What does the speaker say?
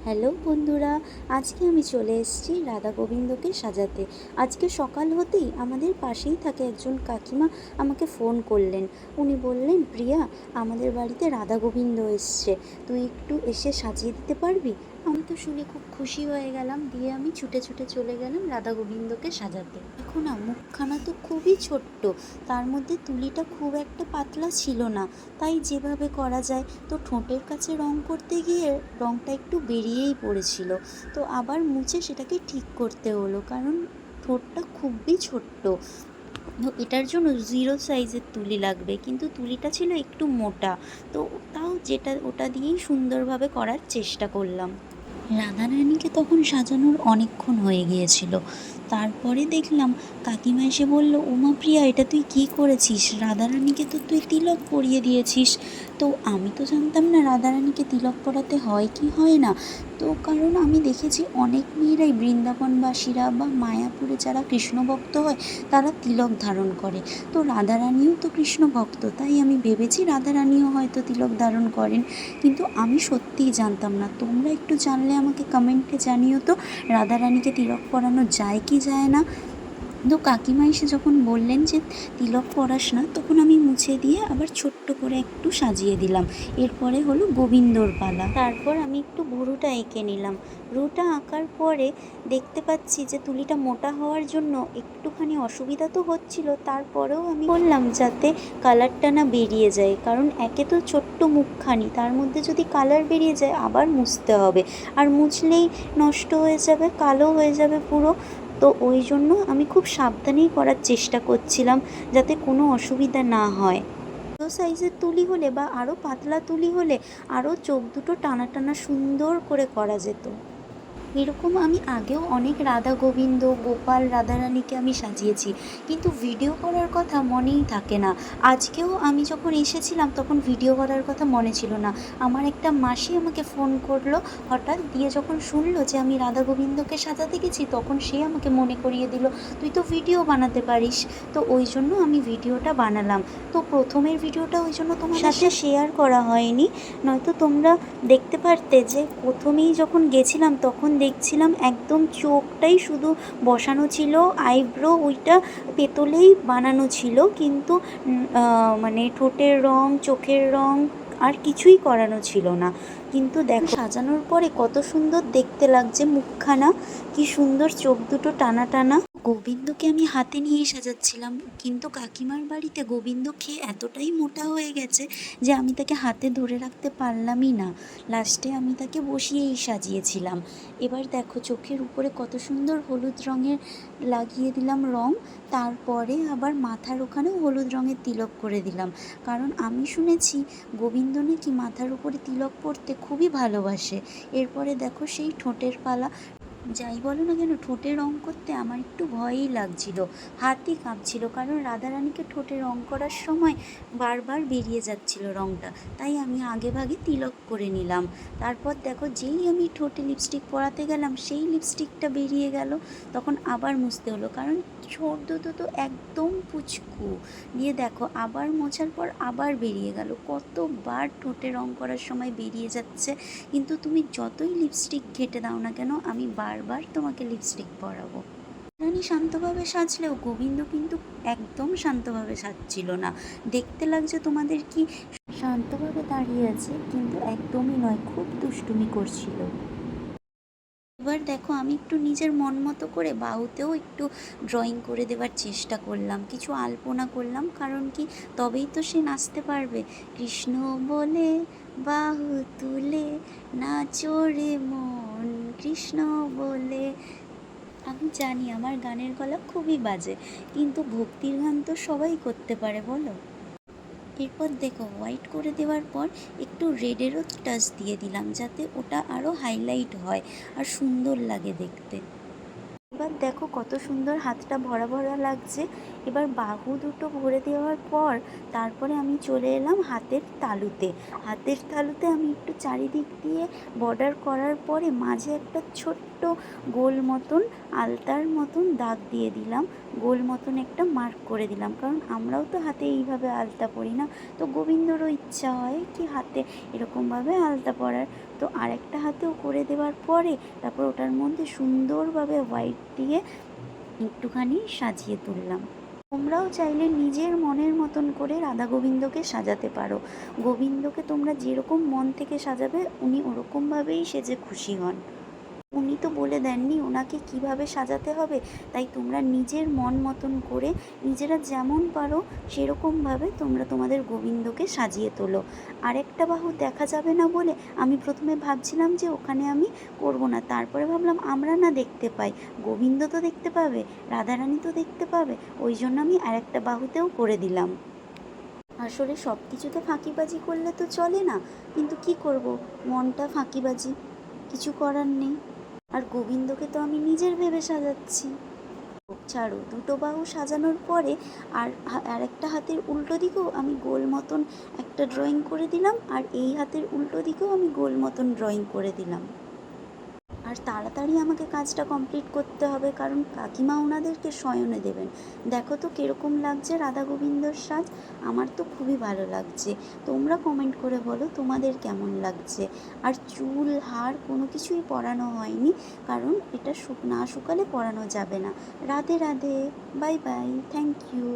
Hello বন্ধুরা, আজকে আমি চলে এসেছি রাধা গোবিন্দকে সাজাতে। আজকে সকাল হতেই আমাদের পাশেই থাকে একজন কাকিমা আমাকে ফোন করলেন। উনি বললেন, প্রিয়া, আমাদের বাড়িতে রাধা গোবিন্দ এসছে, তুই একটু এসে সাজিয়ে দিতে পারবি? আমি তো শুনে খুব খুশি হয়ে গেলাম, দিয়ে আমি ছুটে ছুটে চলে গেলাম রাধা গোবিন্দকে সাজাতে। দেখো না, মুখখানা তো খুবই ছোট্ট, তার মধ্যে তুলিটা খুব একটা পাতলা ছিল না, তাই যেভাবে করা যায়। তো ঠোঁটের কাছে রং করতে গিয়ে রংটা একটু বেরিয়েই পড়েছিল, তো আবার মুছে সেটাকে ঠিক করতে হলো, কারণ ঠোঁটটা খুবই ছোট্ট। তো এটার জন্য 0 সাইজের তুলি লাগবে, কিন্তু তুলিটা ছিল একটু মোটা, তো তাও ওটা দিয়েই সুন্দরভাবে করার চেষ্টা করলাম। রাধারানীকে তখন সাজানোর অনেকক্ষণ হয়ে গিয়েছিল। তারপরে দেখলাম কাকিমা এসে বলল, ওমা প্রিয়া, এটা তুই কী করেছিস? রাধারানীকে তো তুই তিলক পরিয়ে দিয়েছিস। তো আমি তো জানতাম না রাধারানীকে তিলক পরাতে হয় কি হয় না। তো কারণ আমি দেখেছি অনেক মেয়েরাই, বৃন্দাবনবাসীরা বা মায়াপুরে যারা কৃষ্ণ ভক্ত হয়, তারা তিলক ধারণ করে। তো রাধারানীও তো কৃষ্ণ ভক্ত, তাই আমি ভেবেছি রাধারানীও হয়তো তিলক ধারণ করেন, কিন্তু আমি সত্যিই জানতাম না। তোমরা একটু জানলে আমাকে কমেন্টে জানিও তো, রাধারানীকে তিলক পরানো যায় কি যায় না। তো কাকিমা এসে যখন বললেন যে তিলক পরাস না, তখন আমি মুছে দিয়ে আবার ছোট্ট করে একটু সাজিয়ে দিলাম। এরপরে হলো গোবিন্দর পালা। তারপর আমি একটু ভুরুটা এঁকে নিলাম। ভুরুটা আঁকার পরে দেখতে পাচ্ছি যে তুলিটা মোটা হওয়ার জন্য একটুখানি অসুবিধা তো হচ্ছিল, তারপরেও আমি বললাম যাতে কালারটা না বেরিয়ে যায়, কারণ একে তো ছোট্ট মুখখানি, তার মধ্যে যদি কালার বেরিয়ে যায় আবার মুছতে হবে, আর মুছলেই নষ্ট হয়ে যাবে, কালো হয়ে যাবে পুরো। তো ওই জন্য আমি খুব সাবধানেই করার চেষ্টা করছিলাম, যাতে কোনো অসুবিধা না হয়। ছোটো সাইজের তুলি হলে বা আরও পাতলা তুলি হলে আরও চোখ দুটো টানা টানা সুন্দর করে করা যেত। এরকম আমি আগেও অনেক রাধা গোবিন্দ, গোপাল, রাধারানীকে আমি সাজিয়েছি, কিন্তু ভিডিও করার কথা মনেই থাকে না। আজকেও আমি যখন এসেছিলাম তখন ভিডিও করার কথা মনে ছিল না। আমার একটা মাসি আমাকে ফোন করলো হঠাৎ, দিয়ে যখন শুনলো যে আমি রাধা গোবিন্দকে সাজাতে গেছি, তখন সে আমাকে মনে করিয়ে দিল, তুই তো ভিডিও বানাতে পারিস। তো ওই জন্য আমি ভিডিওটা বানালাম। তো প্রথমের ভিডিওটা ওই জন্য তোমার সাথে শেয়ার করা হয়নি, নয়তো তোমরা দেখতে পারতে যে প্রথমেই যখন গেছিলাম তখন দেখছিলাম একদম চোখটাই শুধু বসানো ছিল, আইব্রো ওইটা পেতলেই বানানো ছিল, কিন্তু মানে ঠোঁটের রং, চোখের রং আর কিছুই করানো ছিল না। কিন্তু দেখো সাজানোর পরে কত সুন্দর দেখতে লাগছে মুখখানা, কি সুন্দর চোখ দুটো টানা টানা। গোবিন্দকে আমি হাতে নিয়েই সাজাচ্ছিলাম, কিন্তু কাকিমার বাড়িতে গোবিন্দ খেয়ে এতটাই মোটা হয়ে গেছে যে আমি তাকে হাতে ধরে রাখতে পারলামই না। লাস্টে আমি তাকে বসিয়েই সাজিয়েছিলাম। এবার দেখো চোখের উপরে কত সুন্দর হলুদ রঙের লাগিয়ে দিলাম রং, তারপরে আবার মাথার ওখানেও হলুদ রঙের তিলক করে দিলাম, কারণ আমি শুনেছি গোবিন্দ নাকি মাথার উপরে তিলক পরতে খুবই ভালোবাসে। এরপরে দেখো সেই ঠোঁটের পালা। যাই বলো না কেন, ঠোঁটে রং করতে আমার একটু ভয়ই লাগছিল, হাতই কাঁপছিল, কারণ রাধারানীকে ঠোঁটে রং করার সময় বারবার বেরিয়ে যাচ্ছিল রংটা, তাই আমি আগে ভাগে তিলক করে নিলাম। তারপর দেখো যেই আমি ঠোঁটে লিপস্টিক পরাতে গেলাম, সেই লিপস্টিকটা বেরিয়ে গেল, তখন আবার মুছতে হলো, কারণ ঠোঁট দুটো তো একদম পুচকু। দিয়ে দেখো আবার মোছার পর আবার বেরিয়ে গেল, কতবার ঠোঁটে রং করার সময় বেরিয়ে যাচ্ছে। কিন্তু তুমি যতই লিপস্টিক ঘেঁটে দাও না কেন, আমি বারবার তোমাকে লিপস্টিক পরাবো। রানী শান্তভাবে সাজলেও গোবিন্দ কিন্তু একদম শান্তভাবে সাজছিল না। দেখতে লাগছে তোমাদের কি শান্তভাবে দাঁড়িয়ে আছে, কিন্তু একদমই নয়, খুব দুষ্টুমি করছিল। এবার দেখো আমি একটু নিজের মন মতো করে বাহুতেও একটু ড্রয়িং করে দেওয়ার চেষ্টা করলাম, কিছু আলপনা করলাম, কারণ কি তবেই তো সে নাচতে পারবে। কৃষ্ণ বলে বাহু তুলে নাচো রে মন, কৃষ্ণ বলে। আমি জানি আমার গানের গলা খুবই বাজে, কিন্তু ভক্তির গান তো সবাই করতে পারে, বলো। এরপর দেখো হোয়াইট করে দেওয়ার পর একটু রেডেরও টাচ দিয়ে দিলাম, যাতে ওটা আরও হাইলাইট হয় আর সুন্দর লাগে দেখতে। এবার দেখো কত সুন্দর হাতটা ভরা ভরা লাগছে। এবার বাহু দুটো ভরে দেওয়ার পর তারপরে আমি চলে এলাম হাতের তালুতে। হাতের তালুতে আমি একটু চারিদিক দিয়ে বর্ডার করার পরে মাঝে একটা ছোট্ট গোল মতন আলতার মতন দাগ দিয়ে দিলাম, গোল মতন একটা মার্ক করে দিলাম, কারণ আমরাও তো হাতে এইভাবে আলতা পরি না, তো গোবিন্দরও ইচ্ছা হয় কি হাতে এরকমভাবে আলতা পরার। তো আরেকটা হাতেও করে দেওয়ার পরে তারপর ওটার মধ্যে সুন্দরভাবে হোয়াইট দিয়ে একটুখানি সাজিয়ে তুললাম। তোমরাও চাইলে নিজের মনের মতন করে রাধা গোবিন্দকে সাজাতে পারো। গোবিন্দকে তোমরা যেরকম মন থেকে সাজাবে উনি ওরকমভাবেই সেজে খুশি হন। উনি তো বলে দেননি ওনাকে কিভাবে সাজাতে হবে, তাই তোমরা নিজের মন মতন করে নিজেরা যেমন পারো সেরকমভাবে তোমরা তোমাদের গোবিন্দকে সাজিয়ে তোলো। আরেকটা বাহু দেখা যাবে না বলে আমি প্রথমে ভাবছিলাম যে ওখানে আমি করব না, তারপরে ভাবলাম আমরা না দেখতে পাই, গোবিন্দ তো দেখতে পাবে, রাধারানী তো দেখতে পাবে, ওই জন্য আমি আরেকটা বাহুতেও করে দিলাম। আসলে সব কিছুতে ফাঁকিবাজি করলে তো চলে না, কিন্তু কি করব, মনটা ফাঁকিবাজি, কিছু করার নেই। আর গোবিন্দকে তো আমি নিজের ভেবে সাজাচ্ছি। ছাড়ো, দুটো বাহু সাজানোর পরে আরেকটা হাতের উল্টো দিকেও আমি গোল মতন একটা ড্রয়িং করে দিলাম, আর এই হাতের উল্টো দিকেও আমি গোল মতন ড্রয়িং করে দিলাম। আর তাড়াতাড়ি আমাকে কাজটা কমপ্লিট করতে হবে, কারণ কাকিমা ওনাদেরকে শয়নে দেবেন। দেখো তো কীরকম লাগছে রাধা গোবিন্দর সাজ, আমার তো খুবই ভালো লাগছে। তোমরা কমেন্ট করে বলো তোমাদের কেমন লাগছে। আর চুল হার কোনো কিছুই পরানো হয়নি, কারণ এটা না শুকালে পরানো যাবে না। Radhe Radhe, bye bye, thank you.